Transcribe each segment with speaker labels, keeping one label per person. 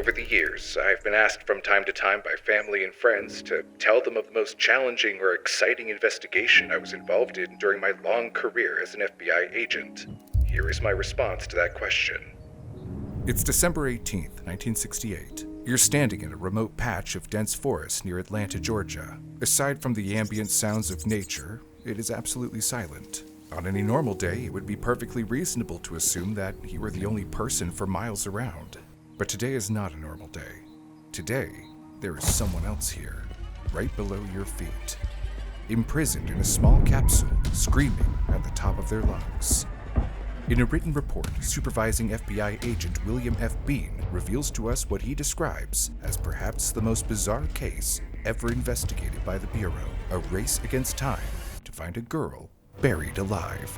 Speaker 1: Over the years, I've been asked from time to time by family and friends to tell them of the most challenging or exciting investigation I was involved in during my long career as an FBI agent. Here is my response to that question.
Speaker 2: It's December 18th, 1968. You're standing in a remote patch of dense forest near Atlanta, Georgia. Aside from the ambient sounds of nature, it is absolutely silent. On any normal day, it would be perfectly reasonable to assume that you were the only person for miles around. But today is not a normal day. Today, there is someone else here, right below your feet. Imprisoned in a small capsule, screaming at the top of their lungs. In a written report, supervising FBI agent William F. Beane reveals to us what he describes as perhaps the most bizarre case ever investigated by the Bureau, a race against time to find a girl buried alive.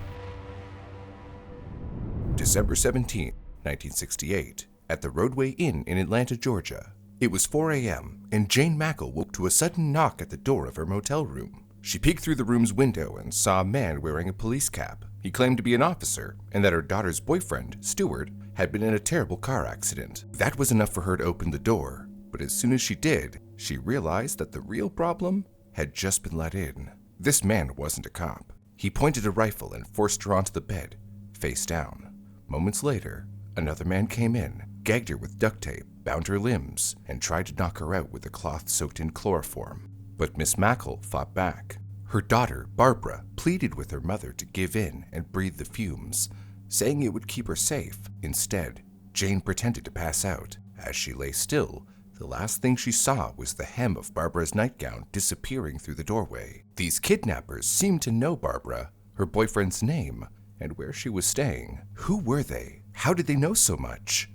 Speaker 2: December 17, 1968, at the Roadway Inn in Atlanta, Georgia. It was 4 a.m., and Jane Mackle woke to a sudden knock at the door of her motel room. She peeked through the room's window and saw a man wearing a police cap. He claimed to be an officer, and that her daughter's boyfriend, Stuart, had been in a terrible car accident. That was enough for her to open the door, but as soon as she did, she realized that the real problem had just been let in. This man wasn't a cop. He pointed a rifle and forced her onto the bed, face down. Moments later, another man came in, gagged her with duct tape, bound her limbs, and tried to knock her out with a cloth soaked in chloroform. But Miss Mackle fought back. Her daughter, Barbara, pleaded with her mother to give in and breathe the fumes, saying it would keep her safe. Instead, Jane pretended to pass out. As she lay still, the last thing she saw was the hem of Barbara's nightgown disappearing through the doorway. These kidnappers seemed to know Barbara, her boyfriend's name, and where she was staying. Who were they? How did they know so much?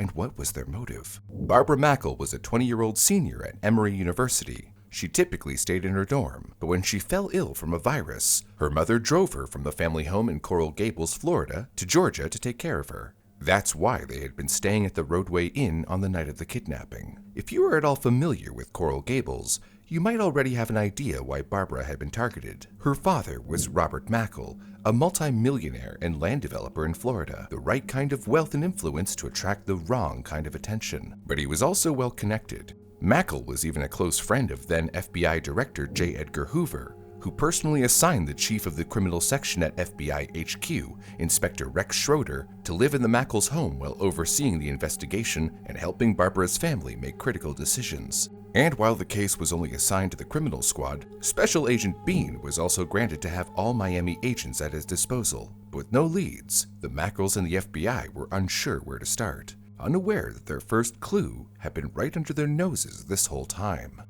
Speaker 2: And what was their motive? Barbara Mackle was a 20-year-old senior at Emory University. She typically stayed in her dorm, but when she fell ill from a virus, her mother drove her from the family home in Coral Gables, Florida, to Georgia to take care of her. That's why they had been staying at the Roadway Inn on the night of the kidnapping. If you are at all familiar with Coral Gables, you might already have an idea why Barbara had been targeted. Her father was Robert Mackle, a multi-millionaire and land developer in Florida, the right kind of wealth and influence to attract the wrong kind of attention. But he was also well connected. Mackle was even a close friend of then FBI Director J. Edgar Hoover, who personally assigned the chief of the criminal section at FBI HQ, Inspector Rex Schroeder, to live in the Mackle's home while overseeing the investigation and helping Barbara's family make critical decisions. And while the case was only assigned to the criminal squad, Special Agent Beane was also granted to have all Miami agents at his disposal. But with no leads, the Mackles and the FBI were unsure where to start, unaware that their first clue had been right under their noses this whole time.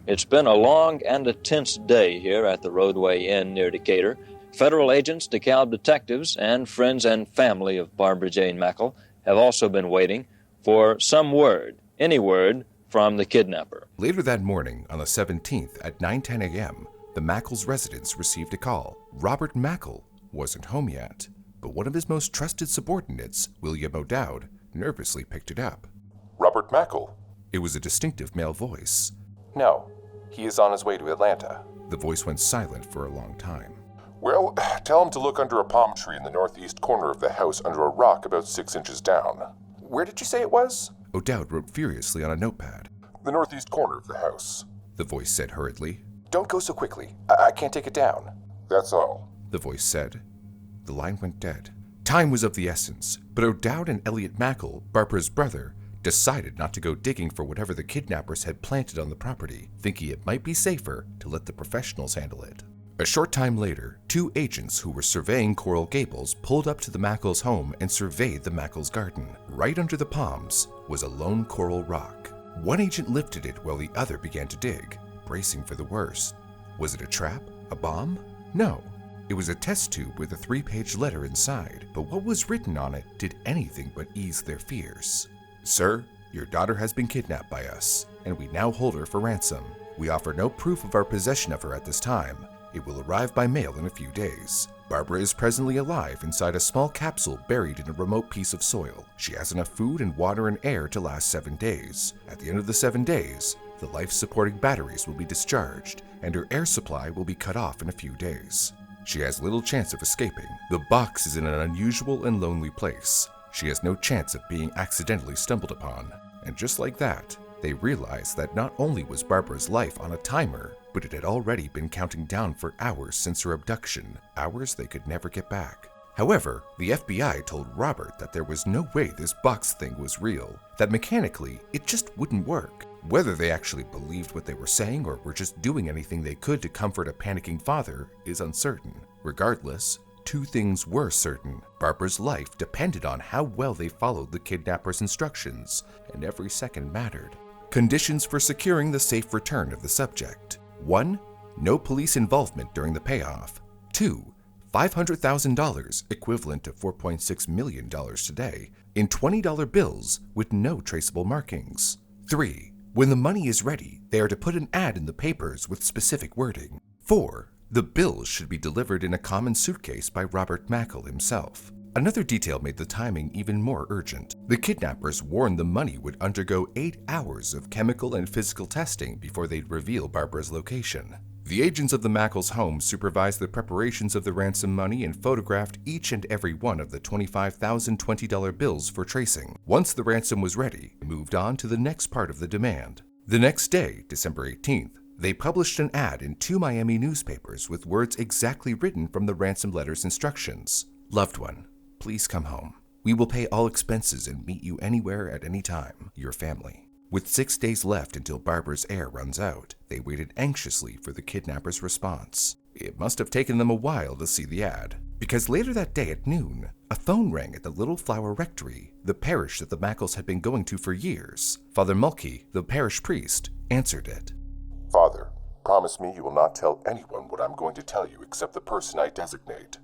Speaker 3: It's been a long and a tense day here at the Roadway Inn near Decatur. Federal agents, DeKalb detectives, and friends and family of Barbara Jane Mackle have also been waiting for some word, any word, from the kidnapper.
Speaker 2: Later that morning, on the 17th at 9:10 a.m., the Mackles' residence received a call. Robert Mackle wasn't home yet, but one of his most trusted subordinates, William O'Dowd, nervously picked it up.
Speaker 4: Robert Mackle?
Speaker 2: It was a distinctive male voice.
Speaker 4: No, he is on his way to Atlanta.
Speaker 2: The voice went silent for a long time.
Speaker 4: Well, tell him to look under a palm tree in the northeast corner of the house under a rock about 6 inches down. Where did you say it was?
Speaker 2: O'Dowd wrote furiously on a notepad.
Speaker 4: The northeast corner of the house,
Speaker 2: the voice said hurriedly.
Speaker 4: Don't go so quickly. I can't take it down. That's all,
Speaker 2: the voice said. The line went dead. Time was of the essence, but O'Dowd and Elliot Mackle, Barbara's brother, decided not to go digging for whatever the kidnappers had planted on the property, thinking it might be safer to let the professionals handle it. A short time later, 2 agents who were surveying Coral Gables pulled up to the Mackles' home and surveyed the Mackles' garden. Right under the palms was a lone coral rock. One agent lifted it while the other began to dig, bracing for the worst. Was it a trap? A bomb? No. It was a test tube with a 3-page letter inside, but what was written on it did anything but ease their fears. Sir, your daughter has been kidnapped by us, and we now hold her for ransom. We offer no proof of our possession of her at this time. It will arrive by mail in a few days. Barbara is presently alive inside a small capsule buried in a remote piece of soil. She has enough food and water and air to last 7 days. At the end of the 7 days, the life-supporting batteries will be discharged, and her air supply will be cut off in a few days. She has little chance of escaping. The box is in an unusual and lonely place. She has no chance of being accidentally stumbled upon. And just like that, they realized that not only was Barbara's life on a timer, but it had already been counting down for hours since her abduction, hours they could never get back. However, the FBI told Robert that there was no way this box thing was real, that mechanically it just wouldn't work. Whether they actually believed what they were saying or were just doing anything they could to comfort a panicking father is uncertain. Regardless, two things were certain. Barbara's life depended on how well they followed the kidnapper's instructions, and every second mattered. Conditions for securing the safe return of the subject. 1. No police involvement during the payoff. 2. $500,000, equivalent to $4.6 million today, in $20 bills with no traceable markings. 3. When the money is ready, they are to put an ad in the papers with specific wording. 4. The bills should be delivered in a common suitcase by Robert Mackle himself. Another detail made the timing even more urgent. The kidnappers warned the money would undergo 8 hours of chemical and physical testing before they'd reveal Barbara's location. The agents of the Mackles' home supervised the preparations of the ransom money and photographed each and every one of the $25,000 $20 bills for tracing. Once the ransom was ready, they moved on to the next part of the demand. The next day, December 18th, they published an ad in 2 Miami newspapers with words exactly written from the ransom letter's instructions. Loved one, please come home. We will pay all expenses and meet you anywhere at any time. Your family. With 6 days left until Barbara's air runs out, they waited anxiously for the kidnapper's response. It must have taken them a while to see the ad, because later that day at noon, a phone rang at the Little Flower Rectory, the parish that the Mackles had been going to for years. Father Mulkey, the parish priest, answered it.
Speaker 4: Father, promise me you will not tell anyone what I'm going to tell you except the person I designate.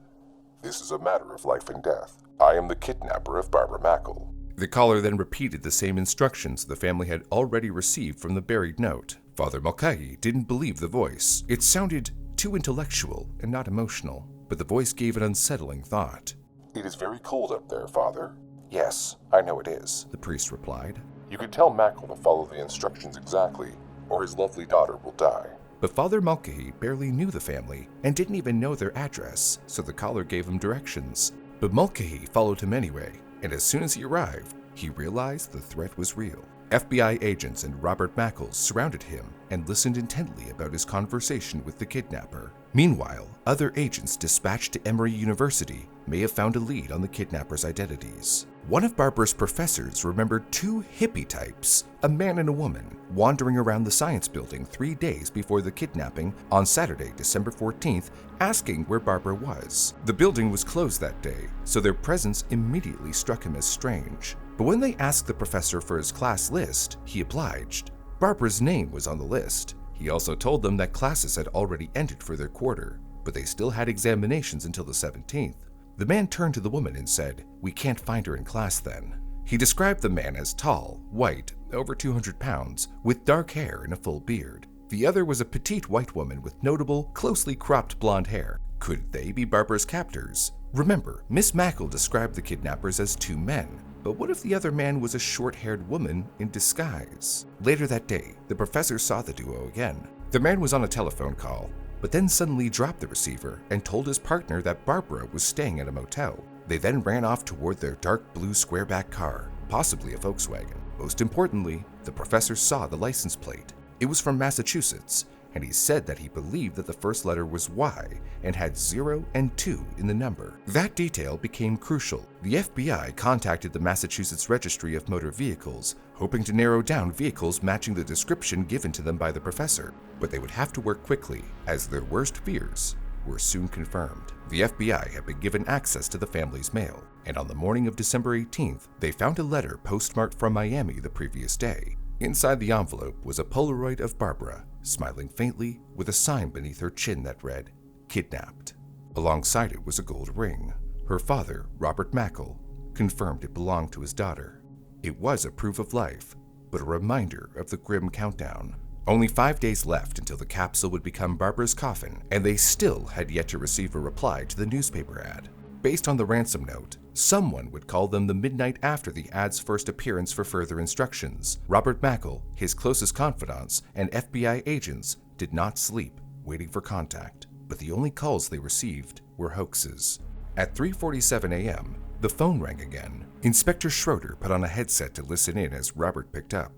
Speaker 4: This is a matter of life and death. I am the kidnapper of Barbara Mackle.
Speaker 2: The caller then repeated the same instructions the family had already received from the buried note. Father Mulcahy didn't believe the voice. It sounded too intellectual and not emotional, but the voice gave an unsettling thought.
Speaker 4: It is very cold up there, Father. Yes, I know it is,
Speaker 2: the priest replied.
Speaker 4: You could tell Mackle to follow the instructions exactly, or his lovely daughter will die.
Speaker 2: But Father Mulcahy barely knew the family and didn't even know their address, so the caller gave him directions. But Mulcahy followed him anyway, and as soon as he arrived, he realized the threat was real. FBI agents and Robert Mackles surrounded him and listened intently about his conversation with the kidnapper. Meanwhile, other agents dispatched to Emory University may have found a lead on the kidnappers' identities. One of Barbara's professors remembered 2 hippie types, a man and a woman, wandering around the science building 3 days before the kidnapping on Saturday, December 14th, asking where Barbara was. The building was closed that day, so their presence immediately struck him as strange. But when they asked the professor for his class list, he obliged. Barbara's name was on the list. He also told them that classes had already ended for their quarter, but they still had examinations until the 17th. The man turned to the woman and said, "We can't find her in class then." He described the man as tall, white, over 200 pounds, with dark hair and a full beard. The other was a petite white woman with notable, closely cropped blonde hair. Could they be Barbara's captors? Remember, Miss Mackle described the kidnappers as 2 men. But what if the other man was a short-haired woman in disguise? Later that day, the professor saw the duo again. The man was on a telephone call, but then suddenly dropped the receiver and told his partner that Barbara was staying at a motel. They then ran off toward their dark blue squareback car, possibly a Volkswagen. Most importantly, the professor saw the license plate. It was from Massachusetts, and he said that he believed that the first letter was Y and had 0 and 2 in the number. That detail became crucial. The FBI contacted the Massachusetts Registry of Motor Vehicles, hoping to narrow down vehicles matching the description given to them by the professor. But they would have to work quickly, as their worst fears were soon confirmed. The FBI had been given access to the family's mail, and on the morning of December 18th, they found a letter postmarked from Miami the previous day. Inside the envelope was a Polaroid of Barbara, smiling faintly with a sign beneath her chin that read, "Kidnapped." Alongside it was a gold ring. Her father, Robert Mackle, confirmed it belonged to his daughter. It was a proof of life, but a reminder of the grim countdown. Only 5 days left until the capsule would become Barbara's coffin, and they still had yet to receive a reply to the newspaper ad. Based on the ransom note, someone would call them the midnight after the ad's first appearance for further instructions. Robert Mackle, his closest confidants, and FBI agents did not sleep, waiting for contact. But the only calls they received were hoaxes. At 3:47 a.m., The phone rang again. Inspector Schroeder put on a headset to listen in as Robert picked up.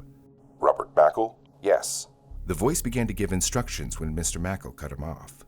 Speaker 4: Robert Mackle? Yes.
Speaker 2: The voice began to give instructions when Mr. Mackle cut him off.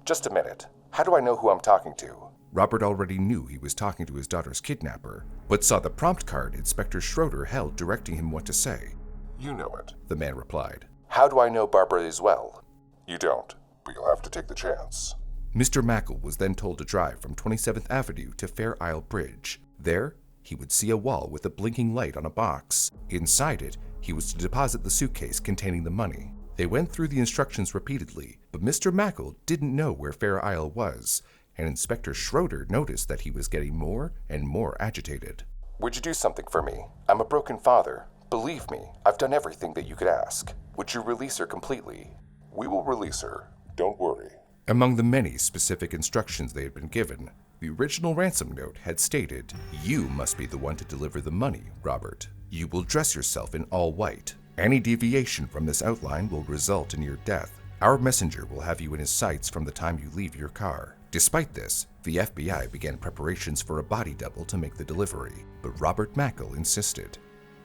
Speaker 4: Just a minute. How do I know who I'm talking to?
Speaker 2: Robert already knew he was talking to his daughter's kidnapper, but saw the prompt card Inspector Schroeder held directing him what to say.
Speaker 4: You know it,
Speaker 2: the man replied.
Speaker 4: How do I know Barbara is well? You don't, but you'll have to take the chance.
Speaker 2: Mr. Mackle was then told to drive from 27th Avenue to Fair Isle Bridge. There, he would see a wall with a blinking light on a box. Inside it, he was to deposit the suitcase containing the money. They went through the instructions repeatedly, but Mr. Mackle didn't know where Fair Isle was, and Inspector Schroeder noticed that he was getting more and more agitated.
Speaker 4: Would you do something for me? I'm a broken father. Believe me, I've done everything that you could ask. Would you release her completely? We will release her. Don't worry.
Speaker 2: Among the many specific instructions they had been given, the original ransom note had stated, "You must be the one to deliver the money, Robert. You will dress yourself in all white. Any deviation from this outline will result in your death. Our messenger will have you in his sights from the time you leave your car." Despite this, the FBI began preparations for a body double to make the delivery, but Robert Mackle insisted.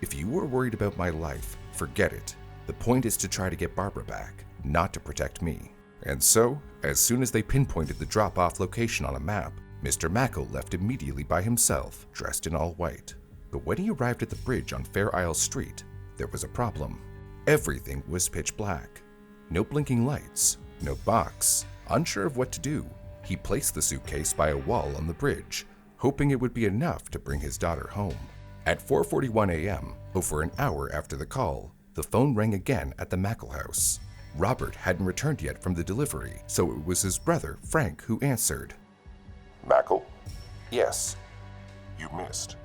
Speaker 2: "If you were worried about my life, forget it. The point is to try to get Barbara back, not to protect me." And so, as soon as they pinpointed the drop-off location on a map, Mr. Mackle left immediately by himself, dressed in all white. But when he arrived at the bridge on Fair Isle Street, there was a problem. Everything was pitch black. No blinking lights, no box. Unsure of what to do, he placed the suitcase by a wall on the bridge, hoping it would be enough to bring his daughter home. At 4:41 a.m., over an hour after the call, the phone rang again at the Mackle house. Robert hadn't returned yet from the delivery, so it was his brother, Frank, who answered.
Speaker 4: Mackle? Yes. You missed.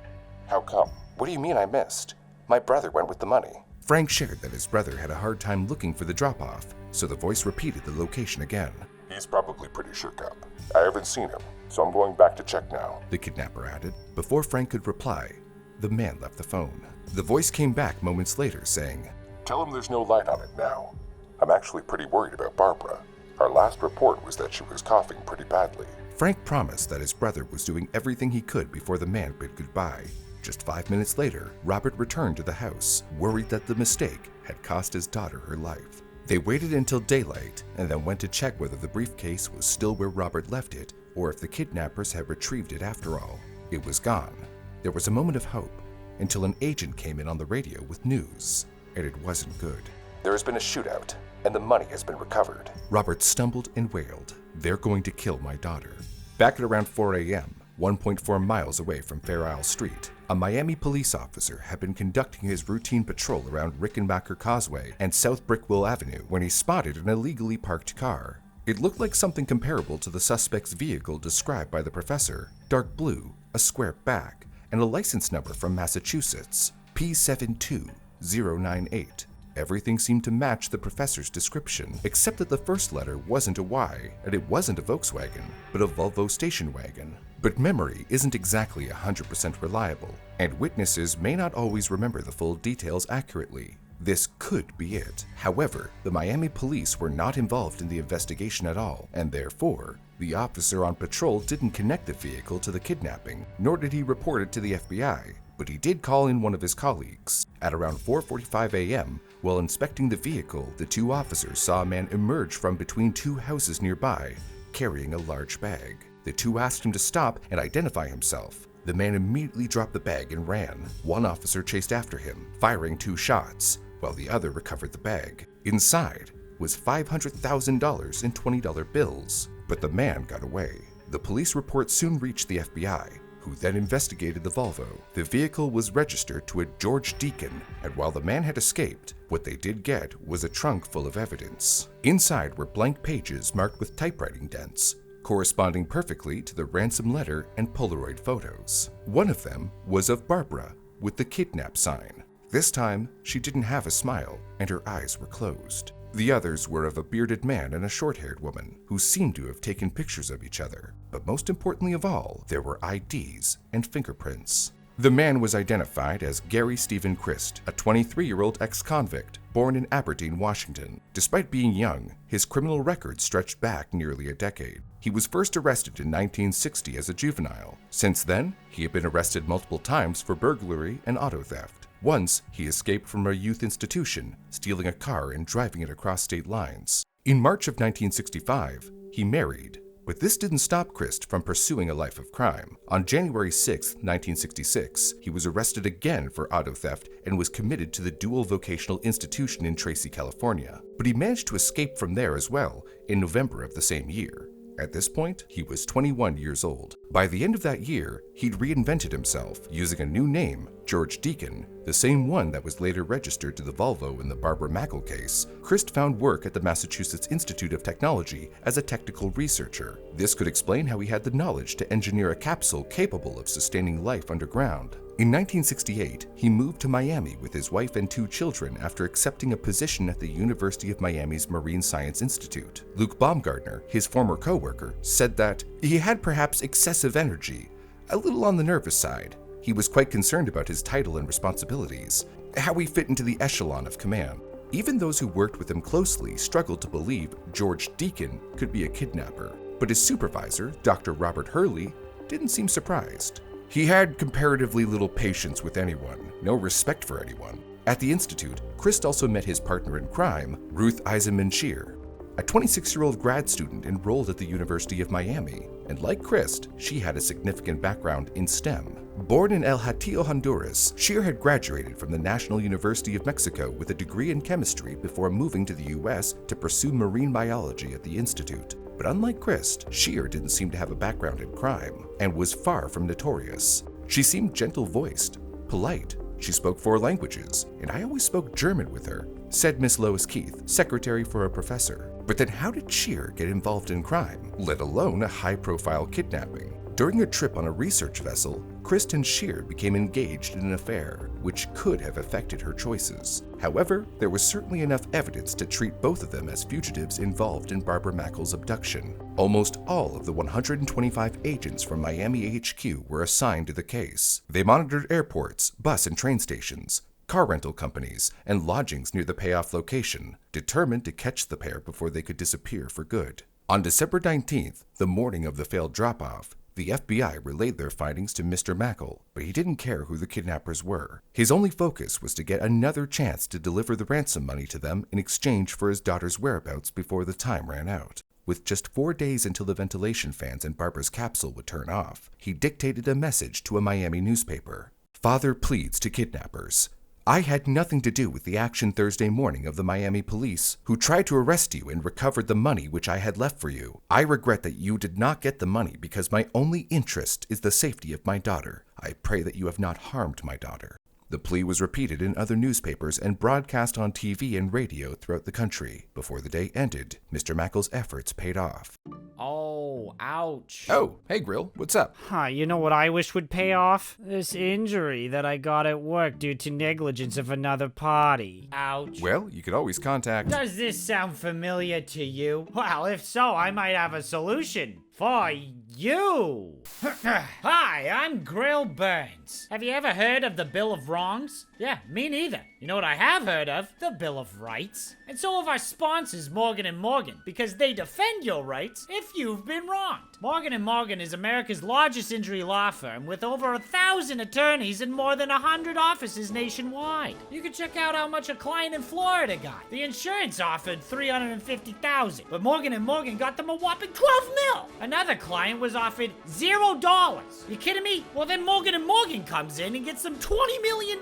Speaker 4: How come? What do you mean I missed? My brother went with the money.
Speaker 2: Frank shared that his brother had a hard time looking for the drop-off, so the voice repeated the location again.
Speaker 4: He's probably pretty shook up. I haven't seen him, so I'm going back to check now,
Speaker 2: the kidnapper added. Before Frank could reply, the man left the phone. The voice came back moments later saying,
Speaker 4: Tell him there's no light on it now. I'm actually pretty worried about Barbara. Our last report was that she was coughing pretty badly.
Speaker 2: Frank promised that his brother was doing everything he could before the man bid goodbye. Just 5 minutes later, Robert returned to the house, worried that the mistake had cost his daughter her life. They waited until daylight and then went to check whether the briefcase was still where Robert left it or if the kidnappers had retrieved it after all. It was gone. There was a moment of hope until an agent came in on the radio with news, and it wasn't good.
Speaker 4: There has been a shootout, and the money has been recovered.
Speaker 2: Robert stumbled and wailed, "They're going to kill my daughter." Back at around 4 a.m., 1.4 miles away from Fair Isle Street, a Miami police officer had been conducting his routine patrol around Rickenbacker Causeway and South Brickwell Avenue when he spotted an illegally parked car. It looked like something comparable to the suspect's vehicle described by the professor: dark blue, a square back, and a license number from Massachusetts, P72098. Everything seemed to match the professor's description, except that the first letter wasn't a Y, and it wasn't a Volkswagen, but a Volvo station wagon. But memory isn't exactly 100% reliable, and witnesses may not always remember the full details accurately. This could be it. However, the Miami police were not involved in the investigation at all, and therefore, the officer on patrol didn't connect the vehicle to the kidnapping, nor did he report it to the FBI. But he did call in one of his colleagues. At around 4:45 a.m., while inspecting the vehicle, the two officers saw a man emerge from between two houses nearby, carrying a large bag. The two asked him to stop and identify himself. The man immediately dropped the bag and ran. One officer chased after him, firing 2 shots, while the other recovered the bag. Inside was $500,000 in $20 bills, but the man got away. The police report soon reached the FBI, who then investigated the Volvo. The vehicle was registered to a George Deacon, and while the man had escaped, what they did get was a trunk full of evidence. Inside were blank pages marked with typewriting dents, corresponding perfectly to the ransom letter and Polaroid photos. One of them was of Barbara, with the kidnap sign. This time, she didn't have a smile, and her eyes were closed. The others were of a bearded man and a short-haired woman, who seemed to have taken pictures of each other. But most importantly of all, there were IDs and fingerprints. The man was identified as Gary Stephen Christ, a 23-year-old ex-convict born in Aberdeen, Washington. Despite being young, his criminal record stretched back nearly a decade. He was first arrested in 1960 as a juvenile. Since then, he had been arrested multiple times for burglary and auto theft. Once, he escaped from a youth institution, stealing a car and driving it across state lines. In March of 1965, he married. But this didn't stop Christ from pursuing a life of crime. On January 6, 1966, he was arrested again for auto theft and was committed to the Dual Vocational Institution in Tracy, California. But he managed to escape from there as well in November of the same year. At this point, he was 21 years old. By the end of that year, he'd reinvented himself using a new name, George Deacon, the same one that was later registered to the Volvo in the Barbara Mackle case. Christ found work at the Massachusetts Institute of Technology as a technical researcher. This could explain how he had the knowledge to engineer a capsule capable of sustaining life underground. In 1968, he moved to Miami with his wife and 2 children after accepting a position at the University of Miami's Marine Science Institute. Luke Baumgartner, his former co-worker, said that he had perhaps excessive energy, a little on the nervous side. He was quite concerned about his title and responsibilities, how he fit into the echelon of command. Even those who worked with him closely struggled to believe George Deacon could be a kidnapper, but his supervisor, Dr. Robert Hurley, didn't seem surprised. He had comparatively little patience with anyone, no respect for anyone. At the Institute, Christ also met his partner in crime, Ruth Eisenman Shear, a 26-year-old grad student enrolled at the University of Miami, and like Christ, she had a significant background in STEM. Born in El Hatillo, Honduras, Shear had graduated from the National University of Mexico with a degree in chemistry before moving to the US to pursue marine biology at the Institute. But unlike Christ, Shear didn't seem to have a background in crime, and was far from notorious. She seemed gentle-voiced, polite. She spoke 4 languages, and I always spoke German with her, said Miss Lois Keith, secretary for a professor. But then how did Shear get involved in crime, let alone a high-profile kidnapping? During a trip on a research vessel, Christ and Shear became engaged in an affair, which could have affected her choices. However, there was certainly enough evidence to treat both of them as fugitives involved in Barbara Mackle's abduction. Almost all of the 125 agents from Miami HQ were assigned to the case. They monitored airports, bus and train stations, car rental companies, and lodgings near the payoff location, determined to catch the pair before they could disappear for good. On December 19th, the morning of the failed drop-off, the FBI relayed their findings to Mr. Mackle, but he didn't care who the kidnappers were. His only focus was to get another chance to deliver the ransom money to them in exchange for his daughter's whereabouts before the time ran out. With just 4 days until the ventilation fans in Barbara's capsule would turn off, he dictated a message to a Miami newspaper. Father pleads to kidnappers. I had nothing to do with the action Thursday morning of the Miami police, who tried to arrest you and recovered the money which I had left for you. I regret that you did not get the money because my only interest is the safety of my daughter. I pray that you have not harmed my daughter. The plea was repeated in other newspapers and broadcast on TV and radio throughout the country. Before the day ended, Mr. Mackle's efforts paid off.
Speaker 5: Oh, ouch.
Speaker 2: Oh, hey Grill, what's up?
Speaker 5: You know what I wish would pay off? This injury that I got at work due to negligence of another party. Ouch.
Speaker 2: Well, you could always contact...
Speaker 5: Does this sound familiar to you? Well, if so, I might have a solution. For you! Hi, I'm Grill Burns. Have you ever heard of the Bill of Wrongs? Yeah, me neither. You know what I have heard of? The Bill of Rights. And so have our sponsors, Morgan & Morgan, because they defend your rights if you've been wronged. Morgan & Morgan is America's largest injury law firm with over 1,000 attorneys and more than 100 offices nationwide. You can check out how much a client in Florida got. The insurance offered $350,000, but Morgan & Morgan got them a whopping $12 million. Another client was offered $0. You kidding me? Well, then Morgan & Morgan comes in and gets them $20 million.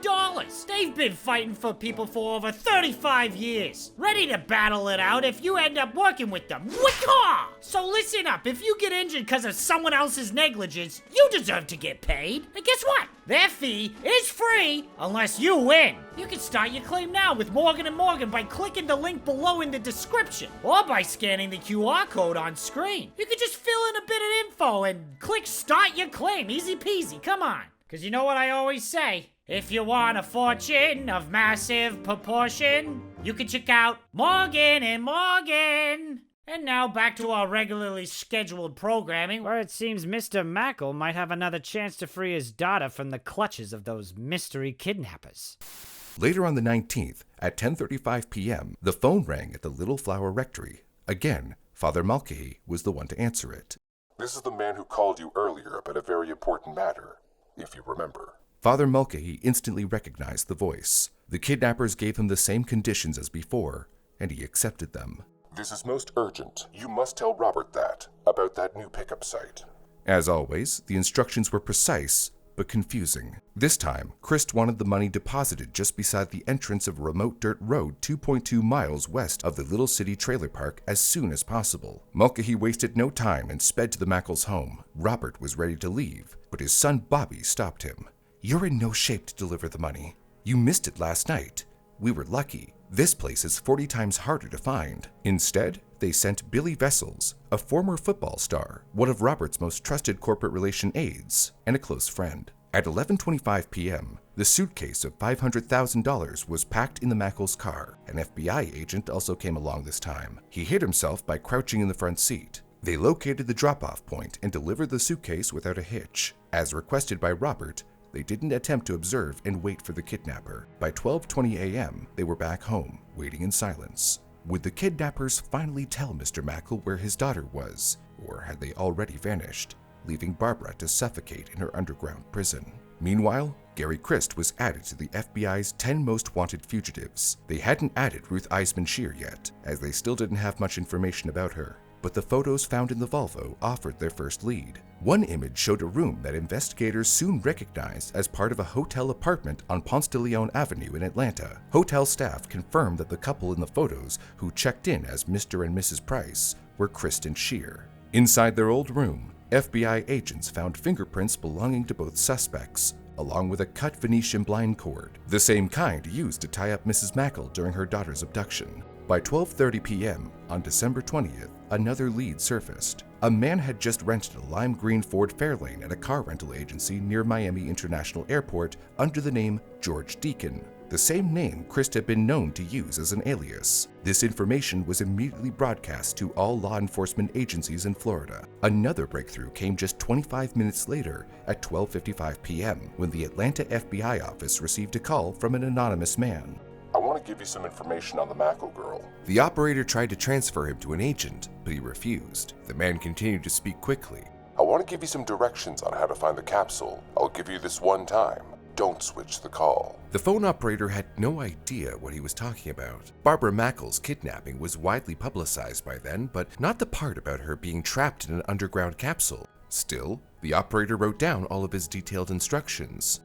Speaker 5: They've been fighting for people for over 35 years. Ready to battle it out if you end up working with them. Wiccaw! So listen up, if you get injured because of someone else's negligence, you deserve to get paid. And guess what? Their fee is free unless you win. You can start your claim now with Morgan & Morgan by clicking the link below in the description or by scanning the QR code on screen. You can just fill in a bit of info and click start your claim. Easy peasy, come on. Because you know what I always say? If you want a fortune of massive proportion, you can check out Morgan & Morgan. And now back to our regularly scheduled programming, where it seems Mr. Mackle might have another chance to free his daughter from the clutches of those mystery kidnappers.
Speaker 2: Later on the 19th, at 10:35 p.m., the phone rang at the Little Flower Rectory. Again, Father Mulcahy was the one to answer it.
Speaker 4: This is the man who called you earlier about a very important matter, if you remember.
Speaker 2: Father Mulcahy instantly recognized the voice. The kidnappers gave him the same conditions as before, and he accepted them.
Speaker 4: This is most urgent. You must tell Robert that, about that new pickup site.
Speaker 2: As always, the instructions were precise, but confusing. This time, Christ wanted the money deposited just beside the entrance of a remote dirt road 2.2 miles west of the Little City Trailer Park as soon as possible. Mulcahy wasted no time and sped to the Mackles' home. Robert was ready to leave, but his son Bobby stopped him. "You're in no shape to deliver the money. You missed it last night. We were lucky. This place is 40 times harder to find." Instead, they sent Billy Vessels, a former football star, one of Robert's most trusted corporate relation aides, and a close friend. At 11:25 p.m., the suitcase of $500,000 was packed in the Mackles' car. An FBI agent also came along this time. He hid himself by crouching in the front seat. They located the drop-off point and delivered the suitcase without a hitch. As requested by Robert, they didn't attempt to observe and wait for the kidnapper. By 12:20 a.m., they were back home, waiting in silence. Would the kidnappers finally tell Mr. Mackle where his daughter was, or had they already vanished, leaving Barbara to suffocate in her underground prison? Meanwhile, Gary Christ was added to the FBI's 10 most wanted fugitives. They hadn't added Ruth Eisman Shear yet, as they still didn't have much information about her. But the photos found in the Volvo offered their first lead. One image showed a room that investigators soon recognized as part of a hotel apartment on Ponce de Leon Avenue in Atlanta. Hotel staff confirmed that the couple in the photos who checked in as Mr. and Mrs. Price were Christ and Shear. Inside their old room, FBI agents found fingerprints belonging to both suspects, along with a cut Venetian blind cord, the same kind used to tie up Mrs. Mackle during her daughter's abduction. By 12:30 p.m. on December 20th, another lead surfaced. A man had just rented a lime green Ford Fairlane at a car rental agency near Miami International Airport under the name George Deacon, the same name Christ had been known to use as an alias. This information was immediately broadcast to all law enforcement agencies in Florida. Another breakthrough came just 25 minutes later at 12:55 p.m. when the Atlanta FBI office received a call from an anonymous man.
Speaker 4: I want to give you some information on the Mackle girl.
Speaker 2: The operator tried to transfer him to an agent, but he refused. The man continued to speak quickly.
Speaker 4: I want to give you some directions on how to find the capsule. I'll give you this one time. Don't switch the call.
Speaker 2: The phone operator had no idea what he was talking about. Barbara Mackle's kidnapping was widely publicized by then, but not the part about her being trapped in an underground capsule. Still, the operator wrote down all of his detailed instructions.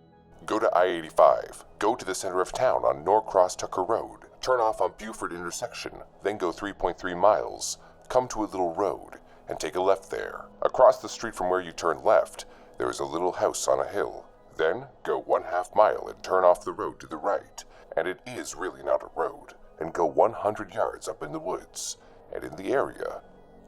Speaker 4: Go to I-85. Go to the center of town on Norcross Tucker Road. Turn off on Buford intersection. Then go 3.3 miles. Come to a little road and take a left there. Across the street from where you turn left, there is a little house on a hill. Then go 1/2 mile and turn off the road to the right. And it is really not a road. And go 100 yards up in the woods. And in the area,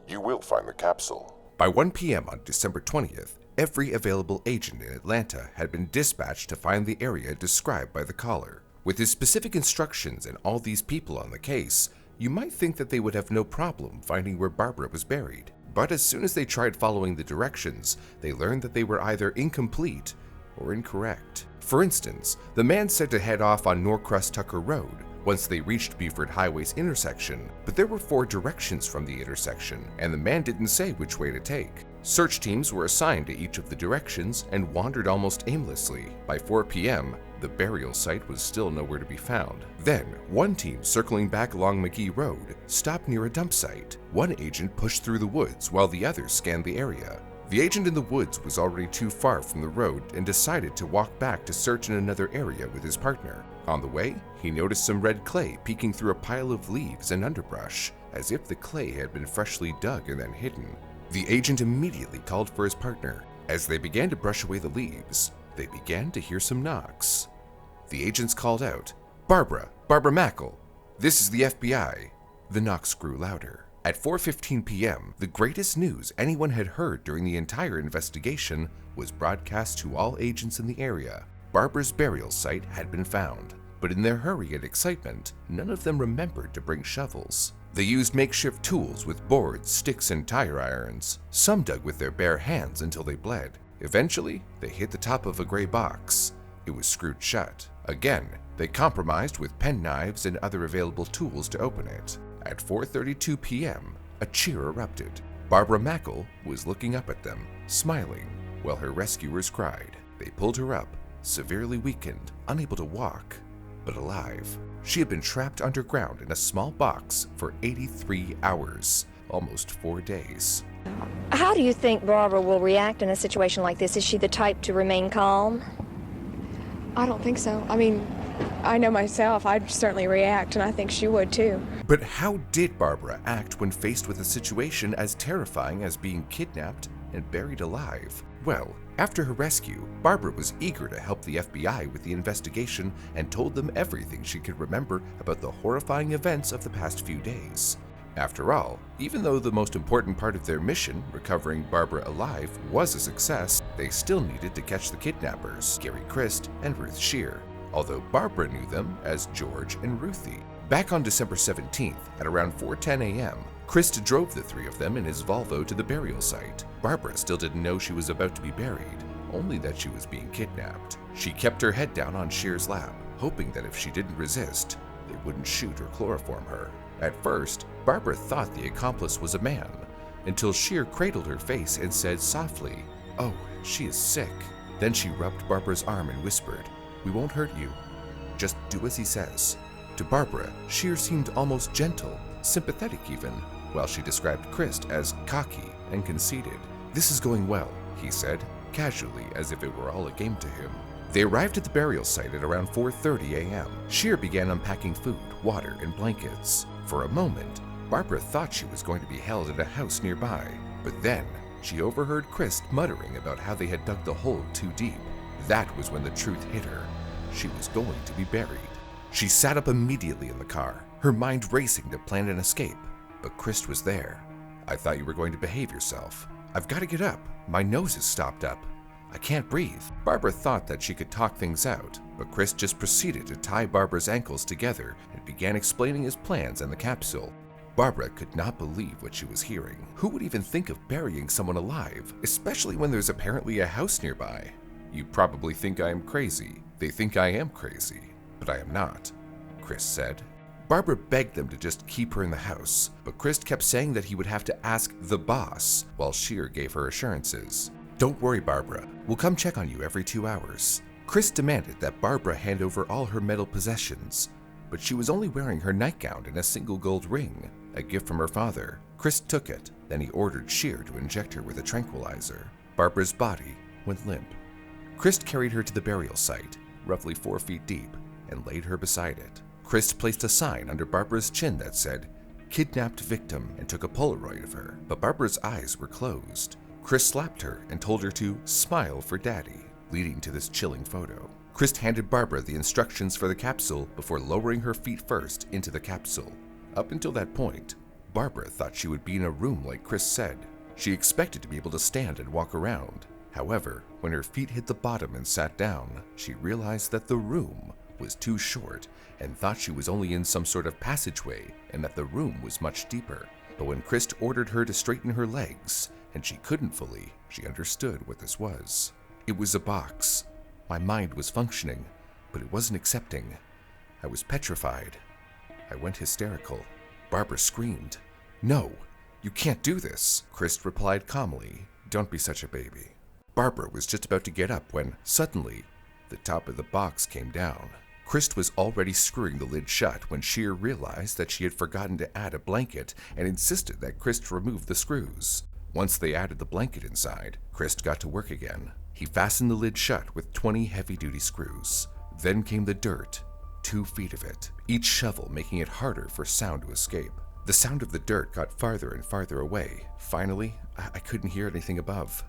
Speaker 4: you will find the capsule.
Speaker 2: By 1 p.m. on December 20th, every available agent in Atlanta had been dispatched to find the area described by the caller. With his specific instructions and all these people on the case, you might think that they would have no problem finding where Barbara was buried. But as soon as they tried following the directions, they learned that they were either incomplete or incorrect. For instance, the man said to head off on Norcross Tucker Road once they reached Buford Highway's intersection, but there were 4 directions from the intersection, and the man didn't say which way to take. Search teams were assigned to each of the directions and wandered almost aimlessly. By 4 p.m., the burial site was still nowhere to be found. Then, one team circling back along McGee Road stopped near a dump site. One agent pushed through the woods while the others scanned the area. The agent in the woods was already too far from the road and decided to walk back to search in another area with his partner. On the way, he noticed some red clay peeking through a pile of leaves and underbrush, as if the clay had been freshly dug and then hidden. The agent immediately called for his partner. As they began to brush away the leaves, they began to hear some knocks. The agents called out, Barbara Mackle, this is the FBI." The knocks grew louder. At 4:15 p.m., the greatest news anyone had heard during the entire investigation was broadcast to all agents in the area. Barbara's burial site had been found, but in their hurry and excitement, none of them remembered to bring shovels. They used makeshift tools with boards, sticks, and tire irons. Some dug with their bare hands until they bled. Eventually, they hit the top of a gray box. It was screwed shut. Again, they compromised with penknives and other available tools to open it. At 4:32 p.m., a cheer erupted. Barbara Mackle was looking up at them, smiling, while her rescuers cried. They pulled her up, severely weakened, unable to walk, but alive. She had been trapped underground in a small box for 83 hours, almost 4 days.
Speaker 6: How do you think Barbara will react in a situation like this? Is she the type to remain calm?
Speaker 7: I don't think so. I mean, I know myself, I'd certainly react, and I think she would too.
Speaker 2: But how did Barbara act when faced with a situation as terrifying as being kidnapped and buried alive? Well, after her rescue, Barbara was eager to help the FBI with the investigation and told them everything she could remember about the horrifying events of the past few days. After all, even though the most important part of their mission, recovering Barbara alive, was a success, they still needed to catch the kidnappers, Gary Christ and Ruth Scheer, although Barbara knew them as George and Ruthie. Back on December 17th, at around 4:10 a.m., Christ drove the three of them in his Volvo to the burial site. Barbara still didn't know she was about to be buried, only that she was being kidnapped. She kept her head down on Scheer's lap, hoping that if she didn't resist, they wouldn't shoot or chloroform her. At first, Barbara thought the accomplice was a man, until Scheer cradled her face and said softly, "Oh, she is sick." Then she rubbed Barbara's arm and whispered, "We won't hurt you. Just do as he says." To Barbara, Scheer seemed almost gentle, sympathetic even, while she described Christ as cocky and conceited. "This is going well," he said, casually as if it were all a game to him. They arrived at the burial site at around 4:30 a.m. Scheer began unpacking food, water, and blankets. For a moment, Barbara thought she was going to be held in a house nearby, but then she overheard Christ muttering about how they had dug the hole too deep. That was when the truth hit her. She was going to be buried. She sat up immediately in the car, her mind racing to plan an escape, but Christ was there. "I thought you were going to behave yourself. I've got to get up. My nose is stopped up. I can't breathe." Barbara thought that she could talk things out, but Christ just proceeded to tie Barbara's ankles together and began explaining his plans and the capsule. Barbara could not believe what she was hearing. Who would even think of burying someone alive, especially when there's apparently a house nearby? "You probably think I am crazy. They think I am crazy, but I am not," Christ said. Barbara begged them to just keep her in the house, but Christ kept saying that he would have to ask the boss, while Scheer gave her assurances. "Don't worry, Barbara. We'll come check on you every 2 hours." Christ demanded that Barbara hand over all her metal possessions, but she was only wearing her nightgown and a single gold ring, a gift from her father. Christ took it, then he ordered Scheer to inject her with a tranquilizer. Barbara's body went limp. Christ carried her to the burial site, roughly 4 feet deep, and laid her beside it. Christ placed a sign under Barbara's chin that said, "Kidnapped victim," and took a Polaroid of her, but Barbara's eyes were closed. Christ slapped her and told her to smile for daddy, leading to this chilling photo. Christ handed Barbara the instructions for the capsule before lowering her feet first into the capsule. Up until that point, Barbara thought she would be in a room like Christ said. She expected to be able to stand and walk around. However, when her feet hit the bottom and sat down, she realized that the room was too short and thought she was only in some sort of passageway and that the room was much deeper. But when Christ ordered her to straighten her legs, and she couldn't fully, she understood what this was. It was a box. My mind was functioning, but it wasn't accepting. I was petrified. I went hysterical. Barbara screamed. "No, you can't do this," Christ replied calmly. "Don't be such a baby." Barbara was just about to get up when, suddenly, the top of the box came down. Christ was already screwing the lid shut when Scheer realized that she had forgotten to add a blanket and insisted that Christ remove the screws. Once they added the blanket inside, Christ got to work again. He fastened the lid shut with 20 heavy-duty screws. Then came the dirt, 2 feet of it, each shovel making it harder for sound to escape. The sound of the dirt got farther and farther away. Finally, I couldn't hear anything above.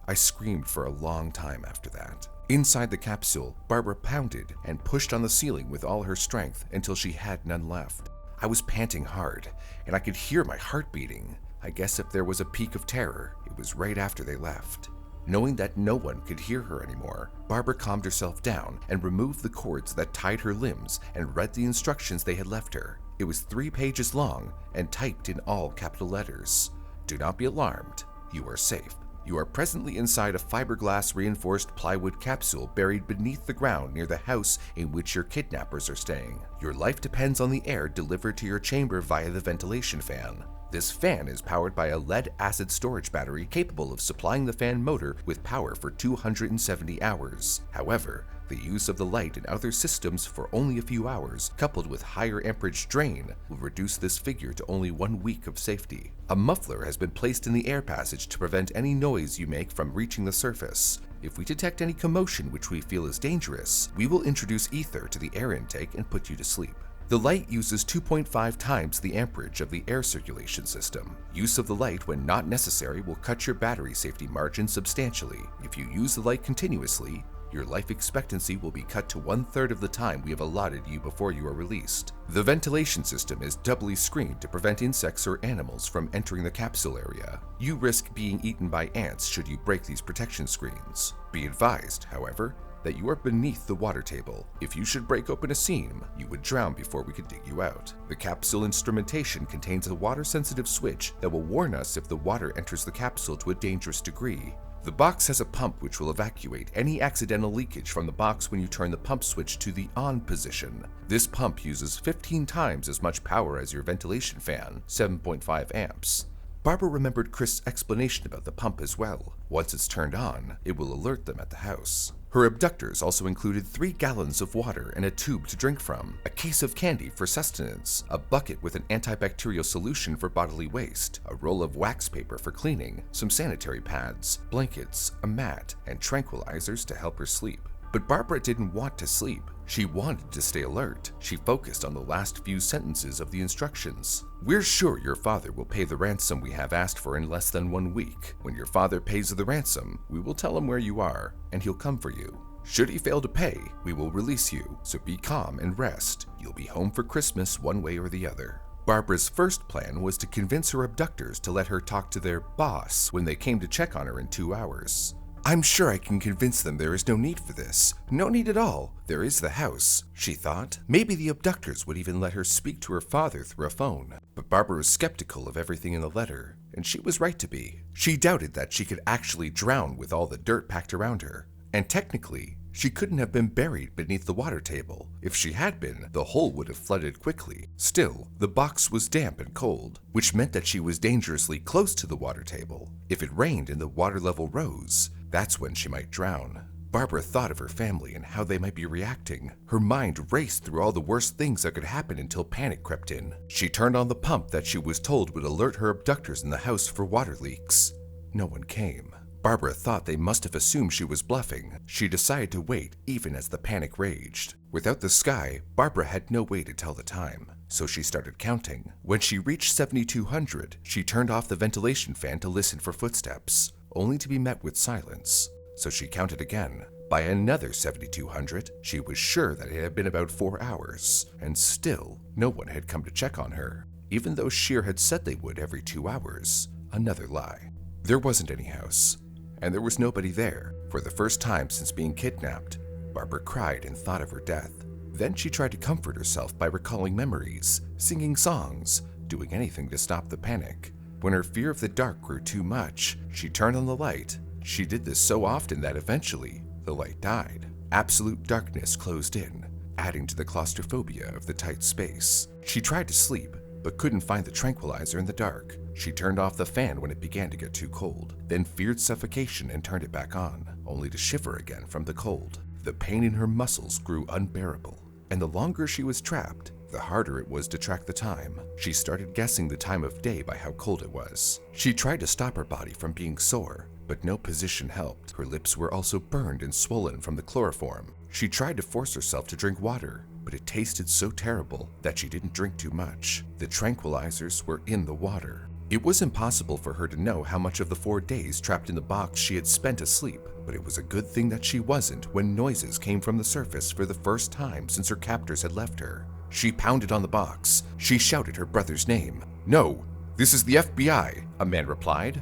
Speaker 2: I screamed for a long time after that. Inside the capsule, Barbara pounded and pushed on the ceiling with all her strength until she had none left. I was panting hard, and I could hear my heart beating. I guess if there was a peak of terror, it was right after they left. Knowing that no one could hear her anymore, Barbara calmed herself down and removed the cords that tied her limbs and read the instructions they had left her. It was 3 pages long and typed in all capital letters. Do not be alarmed. You are safe. You are presently inside a fiberglass reinforced plywood capsule buried beneath the ground near the house in which your kidnappers are staying. Your life depends on the air delivered to your chamber via the ventilation fan. This fan is powered by a lead-acid storage battery capable of supplying the fan motor with power for 270 hours. However, the use of the light in other systems for only a few hours, coupled with higher amperage drain, will reduce this figure to only 1 week of safety. A muffler has been placed in the air passage to prevent any noise you make from reaching the surface. If we detect any commotion which we feel is dangerous, we will introduce ether to the air intake and put you to sleep. The light uses 2.5 times the amperage of the air circulation system. Use of the light when not necessary will cut your battery safety margin substantially. If you use the light continuously, your life expectancy will be cut to 1/3 of the time we have allotted you before you are released. The ventilation system is doubly screened to prevent insects or animals from entering the capsule area. You risk being eaten by ants should you break these protection screens. Be advised, however, that you are beneath the water table. If you should break open a seam, you would drown before we could dig you out. The capsule instrumentation contains a water-sensitive switch that will warn us if the water enters the capsule to a dangerous degree. The box has a pump which will evacuate any accidental leakage from the box when you turn the pump switch to the on position. This pump uses 15 times as much power as your ventilation fan, 7.5 amps. Barbara remembered Chris' explanation about the pump as well. Once it's turned on, it will alert them at the house. Her abductors also included 3 gallons of water and a tube to drink from, a case of candy for sustenance, a bucket with an antibacterial solution for bodily waste, a roll of wax paper for cleaning, some sanitary pads, blankets, a mat, and tranquilizers to help her sleep. But Barbara didn't want to sleep. She wanted to stay alert. She focused on the last few sentences of the instructions. We're sure your father will pay the ransom we have asked for in less than 1 week. When your father pays the ransom, we will tell him where you are, and he'll come for you. Should he fail to pay, we will release you, so be calm and rest. You'll be home for Christmas one way or the other. Barbara's first plan was to convince her abductors to let her talk to their boss when they came to check on her in 2 hours. I'm sure I can convince them there is no need for this. No need at all. There is the house, she thought. Maybe the abductors would even let her speak to her father through a phone. But Barbara was skeptical of everything in the letter, and she was right to be. She doubted that she could actually drown with all the dirt packed around her. And technically, she couldn't have been buried beneath the water table. If she had been, the hole would have flooded quickly. Still, the box was damp and cold, which meant that she was dangerously close to the water table. If it rained and the water level rose, that's when she might drown. Barbara thought of her family and how they might be reacting. Her mind raced through all the worst things that could happen until panic crept in. She turned on the pump that she was told would alert her abductors in the house for water leaks. No one came. Barbara thought they must have assumed she was bluffing. She decided to wait even as the panic raged. Without the sky, Barbara had no way to tell the time, so she started counting. When she reached 7,200, she turned off the ventilation fan to listen for footsteps, only to be met with silence. So she counted again. By another 7,200, she was sure that it had been about 4 hours, and still, no one had come to check on her, even though Shear had said they would every 2 hours. Another lie. There wasn't any house, and there was nobody there. For the first time since being kidnapped, Barbara cried and thought of her death. Then she tried to comfort herself by recalling memories, singing songs, doing anything to stop the panic. When her fear of the dark grew too much, she turned on the light. She did this so often that eventually, the light died. Absolute darkness closed in, adding to the claustrophobia of the tight space. She tried to sleep, but couldn't find the tranquilizer in the dark. She turned off the fan when it began to get too cold, then feared suffocation and turned it back on, only to shiver again from the cold. The pain in her muscles grew unbearable, and the longer she was trapped, the harder it was to track the time. She started guessing the time of day by how cold it was. She tried to stop her body from being sore, but no position helped. Her lips were also burned and swollen from the chloroform. She tried to force herself to drink water, but it tasted so terrible that she didn't drink too much. The tranquilizers were in the water. It was impossible for her to know how much of the 4 days trapped in the box she had spent asleep, but it was a good thing that she wasn't when noises came from the surface for the first time since her captors had left her. She pounded on the box. She shouted her brother's name. "No, this is the FBI," a man replied.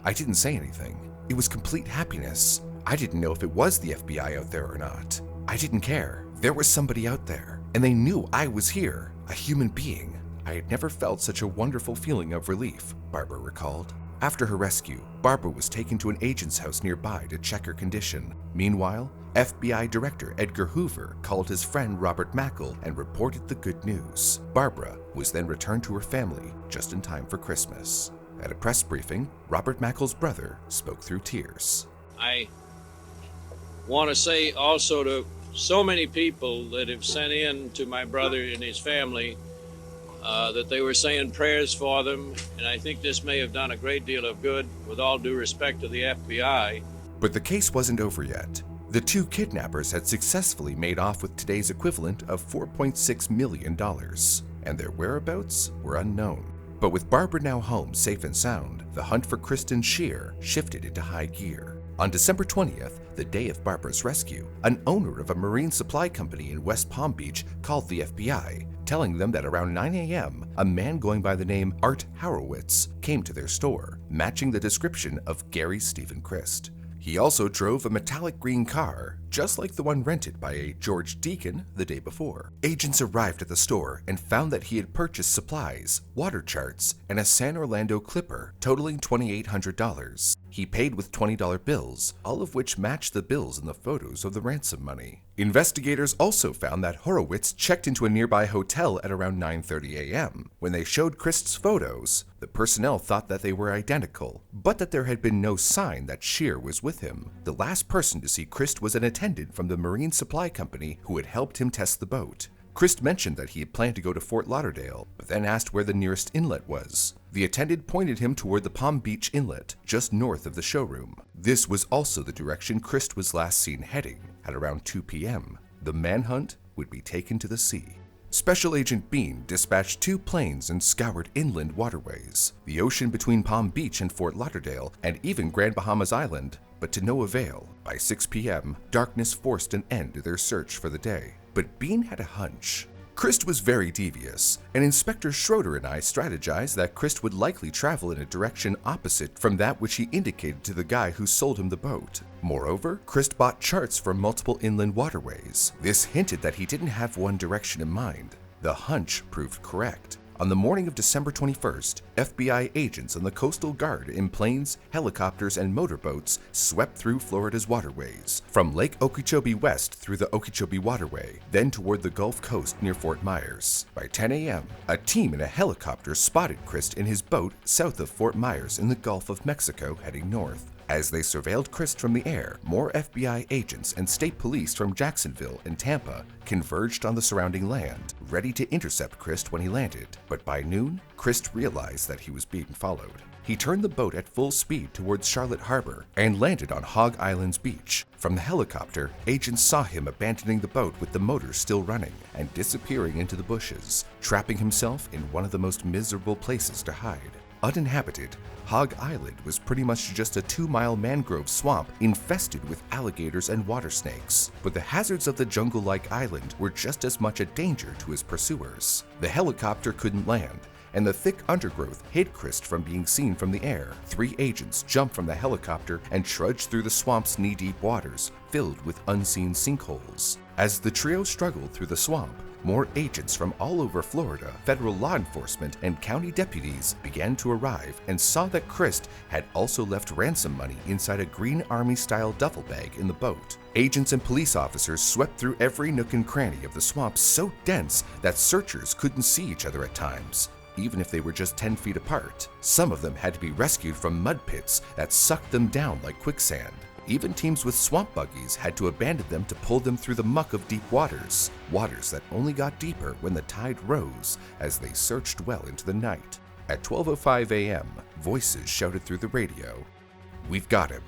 Speaker 2: I didn't say anything. It was complete happiness. I didn't know if it was the FBI out there or not. I didn't care. There was somebody out there. and they knew I was here, a human being. I had never felt such a wonderful feeling of relief, Barbara recalled. After her rescue, Barbara was taken to an agent's house nearby to check her condition. Meanwhile, FBI Director Edgar Hoover called his friend Robert Mackle and reported the good news. Barbara was then returned to her family just in time for Christmas. At a press briefing, Robert Mackle's brother spoke through tears.
Speaker 8: I want to say also to so many people that have sent in to my brother and his family that they were saying prayers for them, and I think this may have done a great deal of good, with all due respect to the FBI.
Speaker 2: But the case wasn't over yet. The two kidnappers had successfully made off with today's equivalent of $4.6 million, and their whereabouts were unknown. But with Barbara now home safe and sound, the hunt for Kristen Shear shifted into high gear. On December 20th, the day of Barbara's rescue, an owner of a marine supply company in West Palm Beach called the FBI, telling them that around 9 a.m., a man going by the name Art Horowitz came to their store, matching the description of Gary Stephen Christ. He also drove a metallic green car, just like the one rented by a George Deacon the day before. Agents arrived at the store and found that he had purchased supplies, water charts, and a San Orlando Clipper, totaling $2,800. He paid with $20 bills, all of which matched the bills in the photos of the ransom money. Investigators also found that Horowitz checked into a nearby hotel at around 9:30 a.m. When they showed Christ's photos, the personnel thought that they were identical, but that there had been no sign that Shear was with him. The last person to see Christ was an attendant from the marine supply company who had helped him test the boat. Christ mentioned that he had planned to go to Fort Lauderdale, but then asked where the nearest inlet was. The attendant pointed him toward the Palm Beach Inlet, just north of the showroom. This was also the direction Christ was last seen heading. At around 2 p.m., the manhunt would be taken to the sea. Special Agent Beane dispatched 2 planes and scoured inland waterways, the ocean between Palm Beach and Fort Lauderdale, and even Grand Bahamas Island, but to no avail. By 6 p.m., darkness forced an end to their search for the day. But Beane had a hunch. Christ was very devious, and Inspector Schroeder and I strategized that Christ would likely travel in a direction opposite from that which he indicated to the guy who sold him the boat. Moreover, Christ bought charts for multiple inland waterways. This hinted that he didn't have one direction in mind. The hunch proved correct. On the morning of December 21st, FBI agents on the Coastal Guard in planes, helicopters, and motorboats swept through Florida's waterways, from Lake Okeechobee west through the Okeechobee Waterway, then toward the Gulf Coast near Fort Myers. By 10 a.m., a team in a helicopter spotted Christ in his boat south of Fort Myers in the Gulf of Mexico heading north. As they surveilled Christ from the air, more FBI agents and state police from Jacksonville and Tampa converged on the surrounding land, ready to intercept Christ when he landed. But by noon, Christ realized that he was being followed. He turned the boat at full speed towards Charlotte Harbor and landed on Hog Island's beach. From the helicopter, agents saw him abandoning the boat with the motor still running and disappearing into the bushes, trapping himself in one of the most miserable places to hide. Uninhabited, Hog Island was pretty much just a 2-mile mangrove swamp infested with alligators and water snakes, but the hazards of the jungle-like island were just as much a danger to his pursuers. The helicopter couldn't land, and the thick undergrowth hid Christ from being seen from the air. 3 agents jumped from the helicopter and trudged through the swamp's knee-deep waters, filled with unseen sinkholes. As the trio struggled through the swamp, more agents from all over Florida, federal law enforcement, and county deputies began to arrive and saw that Christ had also left ransom money inside a Green Army-style duffel bag in the boat. Agents and police officers swept through every nook and cranny of the swamp so dense that searchers couldn't see each other at times, even if they were just 10 feet apart. Some of them had to be rescued from mud pits that sucked them down like quicksand. Even teams with swamp buggies had to abandon them to pull them through the muck of deep waters, waters that only got deeper when the tide rose as they searched well into the night. At 12:05 a.m., voices shouted through the radio, "We've got him."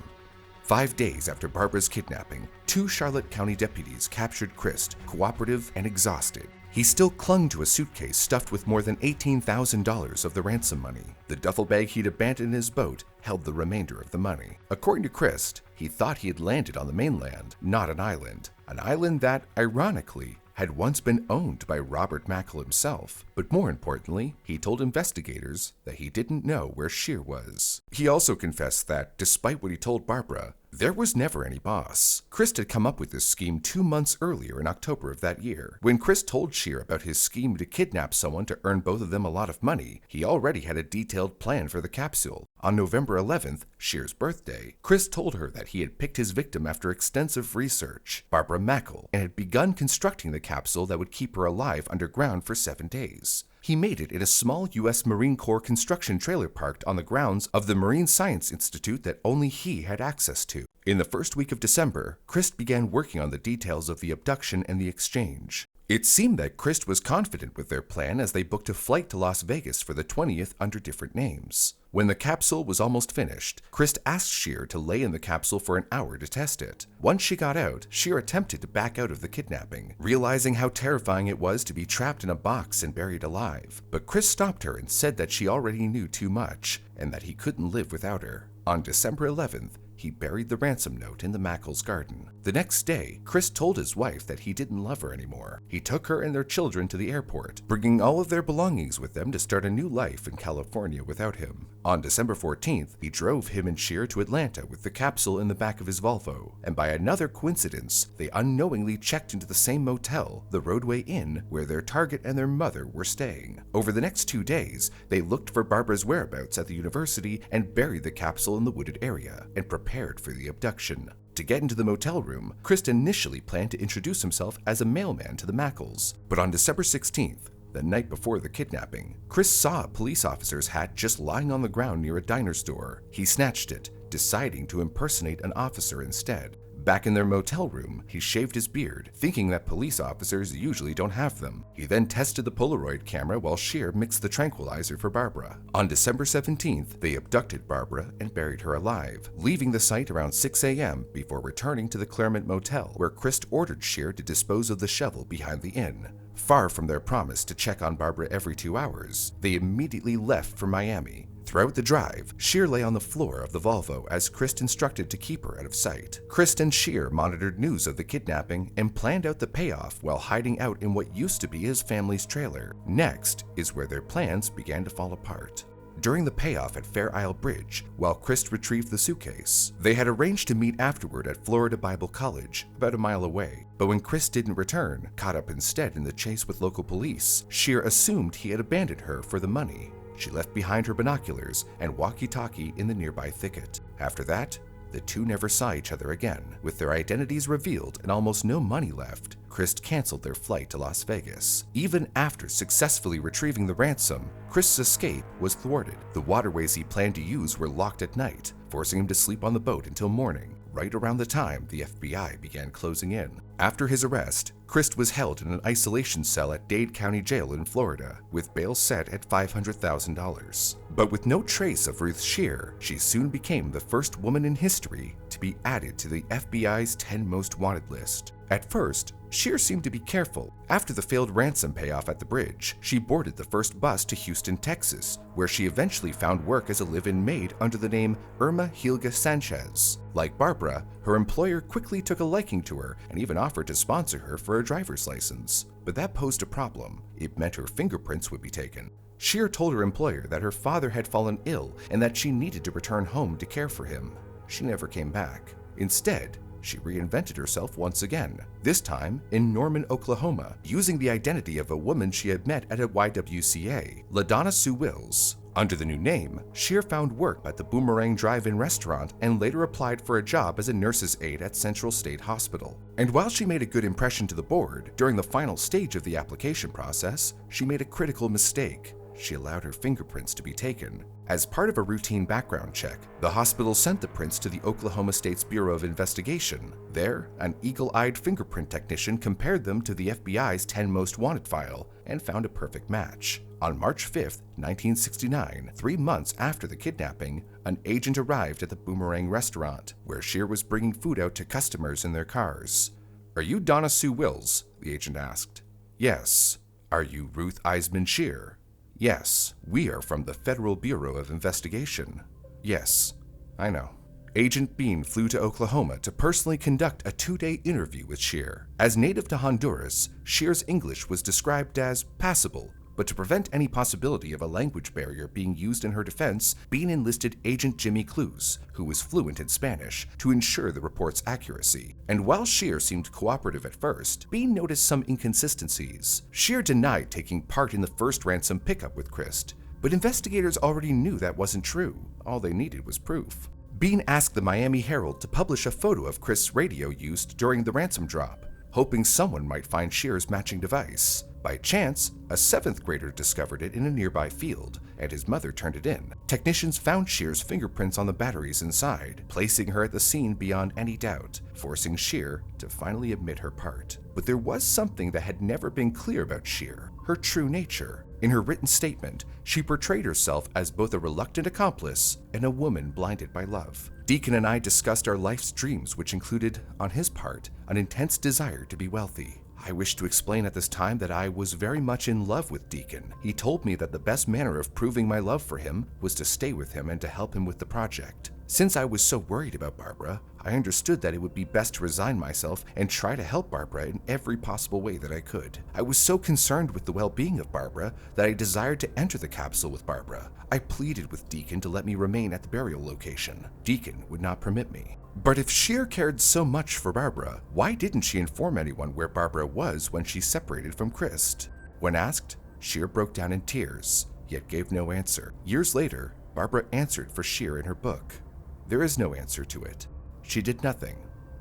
Speaker 2: 5 days after Barbara's kidnapping, 2 Charlotte County deputies captured Christ, cooperative and exhausted. He still clung to a suitcase stuffed with more than $18,000 of the ransom money. The duffel bag he'd abandoned in his boat held the remainder of the money. According to Christ, he thought he had landed on the mainland, not an island that, ironically, had once been owned by Robert Mackle himself. But more importantly, he told investigators that he didn't know where Shear was. He also confessed that, despite what he told Barbara, There was never any boss. Chris had come up with this scheme 2 months earlier in October of that year. When Chris told Scheer about his scheme to kidnap someone to earn both of them a lot of money, he already had a detailed plan for the capsule. On November 11th, Scheer's birthday, Chris told her that he had picked his victim after extensive research, Barbara Mackle, and had begun constructing the capsule that would keep her alive underground for 7 days. He made it in a small U.S. Marine Corps construction trailer parked on the grounds of the Marine Science Institute that only he had access to. In the first week of December, Christ began working on the details of the abduction and the exchange. It seemed that Christ was confident with their plan as they booked a flight to Las Vegas for the 20th under different names. When the capsule was almost finished, Christ asked Scheer to lay in the capsule for an hour to test it. Once she got out, Scheer attempted to back out of the kidnapping, realizing how terrifying it was to be trapped in a box and buried alive. But Christ stopped her and said that she already knew too much, and that he couldn't live without her. On December 11th, he buried the ransom note in the Mackle's garden. The next day, Chris told his wife that he didn't love her anymore. He took her and their children to the airport, bringing all of their belongings with them to start a new life in California without him. On December 14th, he drove him and Scheer to Atlanta with the capsule in the back of his Volvo, and by another coincidence, they unknowingly checked into the same motel, the Roadway Inn, where their target and their mother were staying. Over the next 2 days, they looked for Barbara's whereabouts at the university and buried the capsule in the wooded area, and prepared for the abduction. To get into the motel room, Chris initially planned to introduce himself as a mailman to the Mackles, but on December 16th, the night before the kidnapping, Chris saw a police officer's hat just lying on the ground near a diner's door. He snatched it, deciding to impersonate an officer instead. Back in their motel room, he shaved his beard, thinking that police officers usually don't have them. He then tested the Polaroid camera while Scheer mixed the tranquilizer for Barbara. On December 17th, they abducted Barbara and buried her alive, leaving the site around 6 a.m. before returning to the Claremont Motel, where Christ ordered Scheer to dispose of the shovel behind the inn. Far from their promise to check on Barbara every 2 hours, they immediately left for Miami. Throughout the drive, Scheer lay on the floor of the Volvo as Christ instructed to keep her out of sight. Christ and Scheer monitored news of the kidnapping and planned out the payoff while hiding out in what used to be his family's trailer. Next is where their plans began to fall apart. During the payoff at Fair Isle Bridge, while Christ retrieved the suitcase, they had arranged to meet afterward at Florida Bible College, about a mile away. But when Christ didn't return, caught up instead in the chase with local police, Scheer assumed he had abandoned her for the money. She left behind her binoculars and walkie-talkie in the nearby thicket. After that, the two never saw each other again. With their identities revealed and almost no money left, Christ canceled their flight to Las Vegas. Even after successfully retrieving the ransom, Christ's escape was thwarted. The waterways he planned to use were locked at night, forcing him to sleep on the boat until morning, right around the time the FBI began closing in. After his arrest, Christ was held in an isolation cell at Dade County Jail in Florida, with bail set at $500,000. But with no trace of Ruth Scheer, she soon became the first woman in history to be added to the FBI's 10 Most Wanted list. At first, Scheer seemed to be careful. After the failed ransom payoff at the bridge, she boarded the first bus to Houston, Texas, where she eventually found work as a live-in maid under the name Irma Helga Sanchez. Like Barbara, her employer quickly took a liking to her and even offered to sponsor her for a driver's license. But that posed a problem. It meant her fingerprints would be taken. Scheer told her employer that her father had fallen ill and that she needed to return home to care for him. She never came back. Instead, she reinvented herself once again, this time in Norman, Oklahoma, using the identity of a woman she had met at a YWCA, LaDonna Sue Wills. Under the new name, Scheer found work at the Boomerang Drive-In restaurant and later applied for a job as a nurse's aide at Central State Hospital. And while she made a good impression to the board, during the final stage of the application process, she made a critical mistake. She allowed her fingerprints to be taken. As part of a routine background check, the hospital sent the prints to the Oklahoma State's Bureau of Investigation. There, an eagle-eyed fingerprint technician compared them to the FBI's 10 Most Wanted file and found a perfect match. On March 5, 1969, 3 months after the kidnapping, an agent arrived at the Boomerang restaurant, where Scheer was bringing food out to customers in their cars. "Are you Donna Sue Wills?" the agent asked. "Yes." "Are you Ruth Eisman Scheer?" "Yes, we are from the Federal Bureau of Investigation." "Yes, I know." Agent Beane flew to Oklahoma to personally conduct a 2-day interview with Scheer. As native to Honduras, Scheer's English was described as passable, But to prevent any possibility of a language barrier being used in her defense, Beane enlisted Agent Jimmy Clues, who was fluent in Spanish, to ensure the report's accuracy. And while Scheer seemed cooperative at first, Beane noticed some inconsistencies. Scheer denied taking part in the first ransom pickup with Christ, but investigators already knew that wasn't true. All they needed was proof. Beane asked the Miami Herald to publish a photo of Christ's radio used during the ransom drop, hoping someone might find Scheer's matching device. By chance, a 7th grader discovered it in a nearby field, and his mother turned it in. Technicians found Scheer's fingerprints on the batteries inside, placing her at the scene beyond any doubt, forcing Scheer to finally admit her part. But there was something that had never been clear about Scheer: her true nature. In her written statement, she portrayed herself as both a reluctant accomplice and a woman blinded by love. Deacon and I discussed our life's dreams, which included, on his part, an intense desire to be wealthy. I wish to explain at this time that I was very much in love with Deacon. He told me that the best manner of proving my love for him was to stay with him and to help him with the project. Since I was so worried about Barbara, I understood that it would be best to resign myself and try to help Barbara in every possible way that I could. I was so concerned with the well-being of Barbara that I desired to enter the capsule with Barbara. I pleaded with Deacon to let me remain at the burial location. Deacon would not permit me. But if Scheer cared so much for Barbara, why didn't she inform anyone where Barbara was when she separated from Christ? When asked, Scheer broke down in tears, yet gave no answer. Years later, Barbara answered for Scheer in her book. There is no answer to it. She did nothing.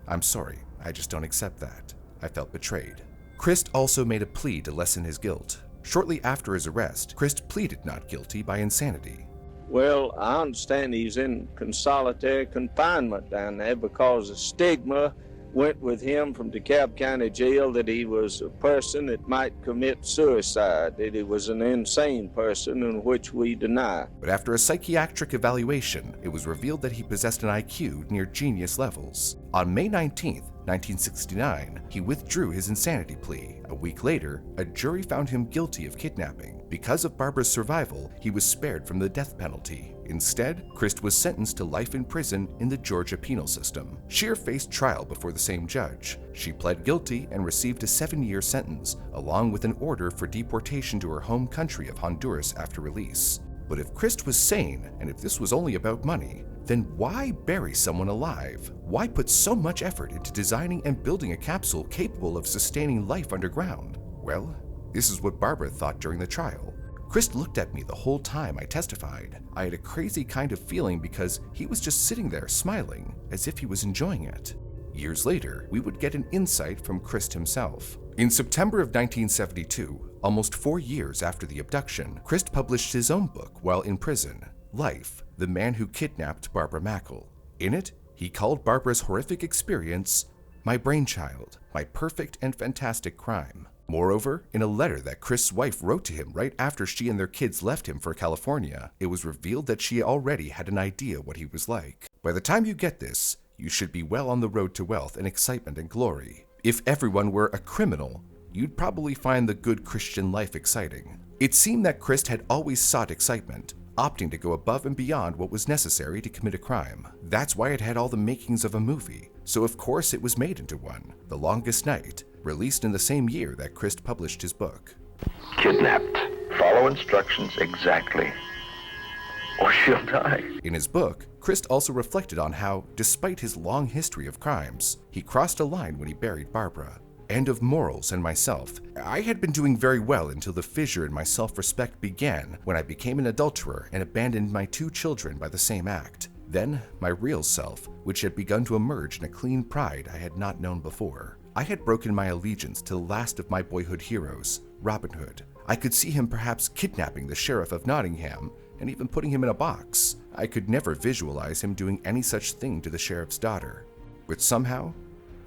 Speaker 2: I'm sorry, I just don't accept that. I felt betrayed. Christ also made a plea to lessen his guilt. Shortly after his arrest, Christ pleaded not guilty by insanity.
Speaker 9: Well, I understand he's in solitary confinement down there because the stigma went with him from DeKalb County Jail that he was a person that might commit suicide, that he was an insane person, in which we deny.
Speaker 2: But after a psychiatric evaluation, it was revealed that he possessed an IQ near genius levels. On May 19th, 1969, he withdrew his insanity plea. A week later, a jury found him guilty of kidnapping. Because of Barbara's survival, he was spared from the death penalty. Instead, Christ was sentenced to life in prison in the Georgia penal system. Scheer faced trial before the same judge. She pled guilty and received a 7-year sentence, along with an order for deportation to her home country of Honduras after release. But if Christ was sane, and if this was only about money, then why bury someone alive? Why put so much effort into designing and building a capsule capable of sustaining life underground? Well, this is what Barbara thought during the trial. Christ looked at me the whole time I testified. I had a crazy kind of feeling because he was just sitting there smiling, as if he was enjoying it. Years later, we would get an insight from Christ himself. In September of 1972, almost 4 years after the abduction, Christ published his own book while in prison, Life, the Man Who Kidnapped Barbara Mackle. In it, he called Barbara's horrific experience my brainchild, my perfect and fantastic crime. Moreover, in a letter that Chris's wife wrote to him right after she and their kids left him for California, it was revealed that she already had an idea what he was like. By the time you get this, you should be well on the road to wealth and excitement and glory. If everyone were a criminal, you'd probably find the good Christian life exciting. It seemed that Christ had always sought excitement, opting to go above and beyond what was necessary to commit a crime. That's why it had all the makings of a movie, so of course it was made into one, The Longest Night, released in the same year that Christ published his book.
Speaker 10: Kidnapped. Follow instructions exactly, or she'll die.
Speaker 2: In his book, Christ also reflected on how, despite his long history of crimes, he crossed a line when he buried Barbara. And of morals and myself. I had been doing very well until the fissure in my self-respect began when I became an adulterer and abandoned my 2 children by the same act. Then, my real self, which had begun to emerge in a clean pride I had not known before. I had broken my allegiance to the last of my boyhood heroes, Robin Hood. I could see him perhaps kidnapping the sheriff of Nottingham and even putting him in a box. I could never visualize him doing any such thing to the sheriff's daughter. But somehow,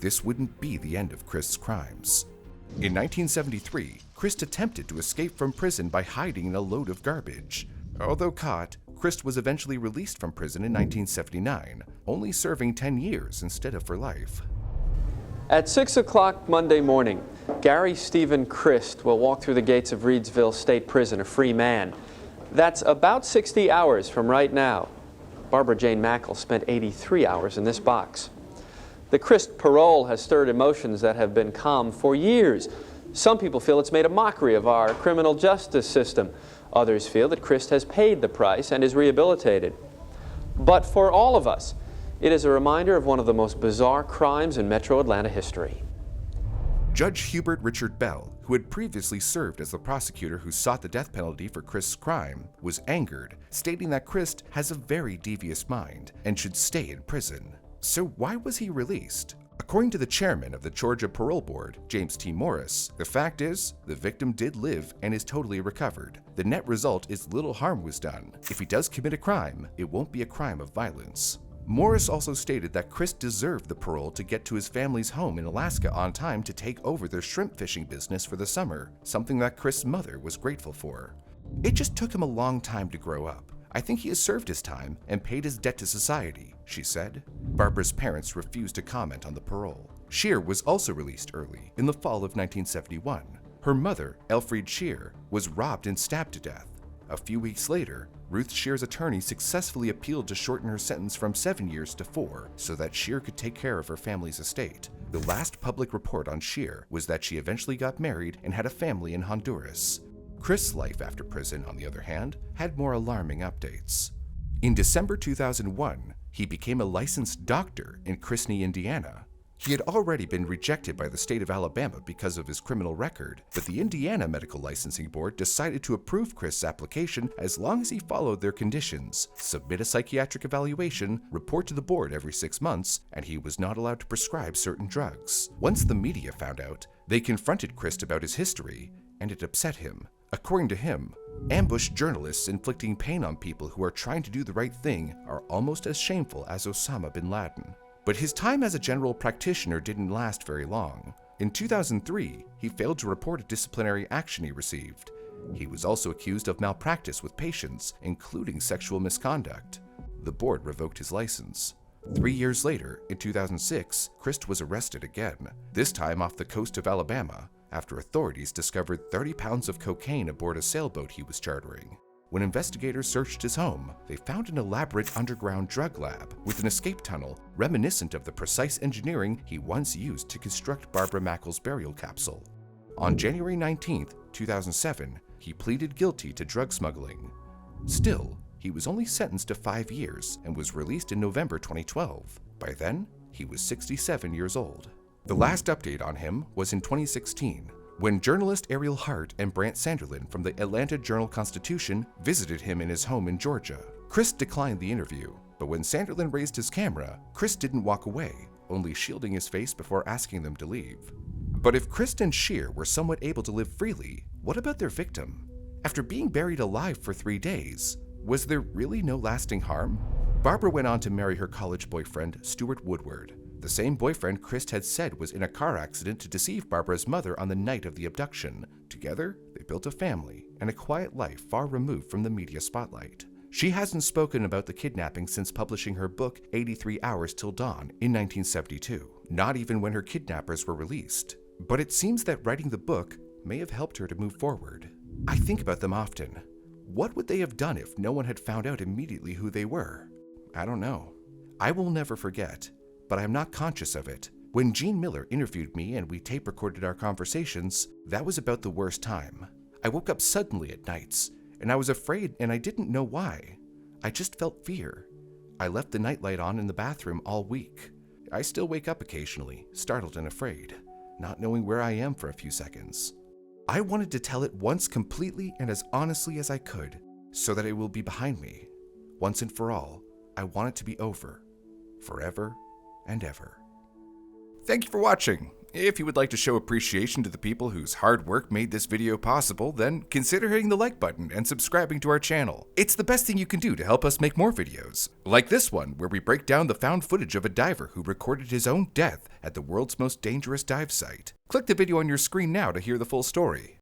Speaker 2: this wouldn't be the end of Christ's crimes. In 1973, Christ attempted to escape from prison by hiding in a load of garbage. Although caught, Christ was eventually released from prison in 1979, only serving 10 years instead of for life.
Speaker 11: At 6 o'clock Monday morning, Gary Stephen Christ will walk through the gates of Reidsville State Prison, a free man. That's about 60 hours from right now. Barbara Jane Mackle spent 83 hours in this box. The Christ parole has stirred emotions that have been calm for years. Some people feel it's made a mockery of our criminal justice system. Others feel that Christ has paid the price and is rehabilitated. But for all of us, it is a reminder of one of the most bizarre crimes in Metro Atlanta history.
Speaker 2: Judge Hubert Richard Bell, who had previously served as the prosecutor who sought the death penalty for Christ's crime, was angered, stating that Christ has a very devious mind and should stay in prison. So why was he released? According to the chairman of the Georgia Parole Board, James T. Morris, the fact is, the victim did live and is totally recovered. The net result is little harm was done. If he does commit a crime, it won't be a crime of violence. Morris also stated that Chris deserved the parole to get to his family's home in Alaska on time to take over their shrimp fishing business for the summer, something that Chris's mother was grateful for. It just took him a long time to grow up. I think he has served his time and paid his debt to society, she said. Barbara's parents refused to comment on the parole. Scheer was also released early, in the fall of 1971. Her mother, Elfriede Scheer, was robbed and stabbed to death. A few weeks later, Ruth Scheer's attorney successfully appealed to shorten her sentence from 7 years to 4 so that Scheer could take care of her family's estate. The last public report on Scheer was that she eventually got married and had a family in Honduras. Chris's life after prison, on the other hand, had more alarming updates. In December 2001, he became a licensed doctor in Chrisney, Indiana. He had already been rejected by the state of Alabama because of his criminal record, but the Indiana Medical Licensing Board decided to approve Chris's application as long as he followed their conditions, submit a psychiatric evaluation, report to the board every 6 months, and he was not allowed to prescribe certain drugs. Once the media found out, they confronted Chris about his history, and it upset him. According to him, ambush journalists inflicting pain on people who are trying to do the right thing are almost as shameful as Osama bin Laden. But his time as a general practitioner didn't last very long. In 2003, he failed to report a disciplinary action he received. He was also accused of malpractice with patients, including sexual misconduct. The board revoked his license. 3 years later, in 2006, Christ was arrested again, this time off the coast of Alabama, after authorities discovered 30 pounds of cocaine aboard a sailboat he was chartering. When investigators searched his home, they found an elaborate underground drug lab with an escape tunnel reminiscent of the precise engineering he once used to construct Barbara Mackel's burial capsule. On January 19, 2007, he pleaded guilty to drug smuggling. Still, he was only sentenced to 5 years and was released in November 2012. By then, he was 67 years old. The last update on him was in 2016, when journalist Ariel Hart and Brant Sanderlin from the Atlanta Journal-Constitution visited him in his home in Georgia. Chris declined the interview, but when Sanderlin raised his camera, Chris didn't walk away, only shielding his face before asking them to leave. But if Chris and Scheer were somewhat able to live freely, what about their victim? After being buried alive for 3 days, was there really no lasting harm? Barbara went on to marry her college boyfriend, Stuart Woodward, the same boyfriend Chris had said was in a car accident to deceive Barbara's mother on the night of the abduction. Together, they built a family and a quiet life far removed from the media spotlight. She hasn't spoken about the kidnapping since publishing her book 83 Hours Till Dawn in 1972, not even when her kidnappers were released. But it seems that writing the book may have helped her to move forward. I think about them often. What would they have done if no one had found out immediately who they were? I don't know. I will never forget, but I am not conscious of it. When Gene Miller interviewed me and we tape recorded our conversations, that was about the worst time. I woke up suddenly at nights, and I was afraid and I didn't know why. I just felt fear. I left the nightlight on in the bathroom all week. I still wake up occasionally, startled and afraid, not knowing where I am for a few seconds. I wanted to tell it once completely and as honestly as I could, so that it will be behind me. Once and for all, I want it to be over, forever and ever. Thank you for watching. If you would like to show appreciation to the people whose hard work made this video possible, then consider hitting the like button and subscribing to our channel. It's the best thing you can do to help us make more videos, like this one where we break down the found footage of a diver who recorded his own death at the world's most dangerous dive site. Click the video on your screen now to hear the full story.